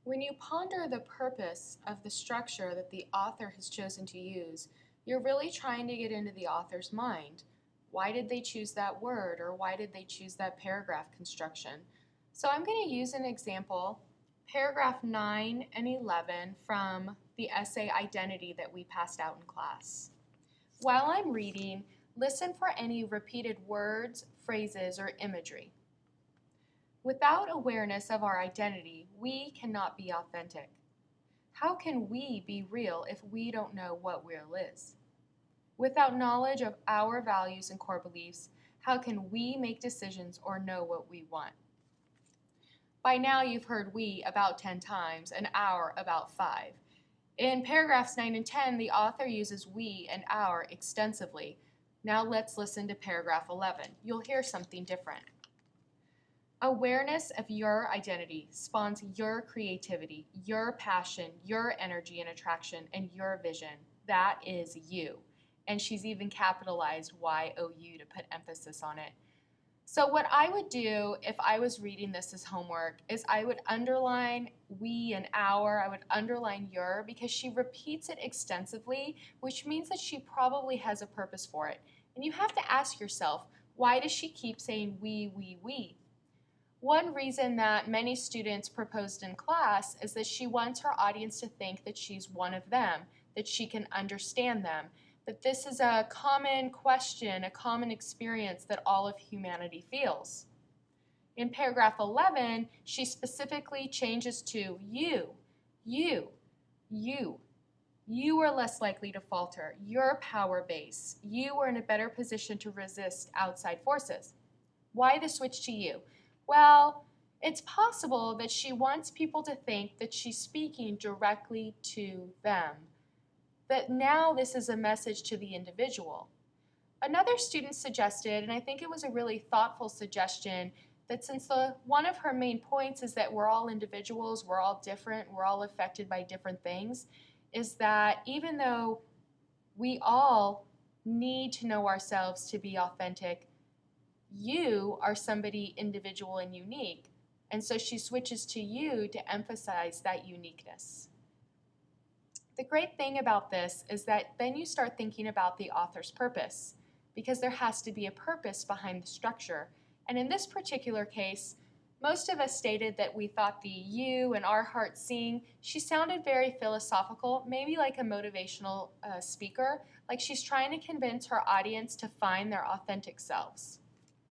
When you ponder the purpose of the structure that the author has chosen to use, you're really trying to get into the author's mind. Why did they choose that word, or why did they choose that paragraph construction? So I'm going to use an example, paragraph 9 and 11 from the essay Identity that we passed out in class. While I'm reading, listen for any repeated words, phrases, or imagery. Without awareness of our identity, we cannot be authentic. How can we be real if we don't know what real is? Without knowledge of our values and core beliefs, how can we make decisions or know what we want? By now you've heard we about 10 times and our about 5. In paragraphs 9 and 10, the author uses we and our extensively. Now let's listen to paragraph 11. You'll hear something different. Awareness of your identity spawns your creativity, your passion, your energy and attraction, and your vision. That is you. And she's even capitalized YOU to put emphasis on it. So what I would do if I was reading this as homework is I would underline we and our, I would underline your, because she repeats it extensively, which means that she probably has a purpose for it. And you have to ask yourself, why does she keep saying we? One reason that many students proposed in class is that she wants her audience to think that she's one of them, that she can understand them, that this is a common question, a common experience that all of humanity feels. In paragraph 11, she specifically changes to you. You are less likely to falter. Your power base. You are in a better position to resist outside forces. Why the switch to you? Well, it's possible that she wants people to think that she's speaking directly to them, that now this is a message to the individual. Another student suggested, and I think it was a really thoughtful suggestion, that since one of her main points is that we're all individuals, we're all different, we're all affected by different things, is that even though we all need to know ourselves to be authentic, you are somebody individual and unique. And so she switches to you to emphasize that uniqueness. The great thing about this is that then you start thinking about the author's purpose, because there has to be a purpose behind the structure. And in this particular case, most of us stated that we thought the you and our heart sing, she sounded very philosophical, maybe like a motivational speaker, like she's trying to convince her audience to find their authentic selves.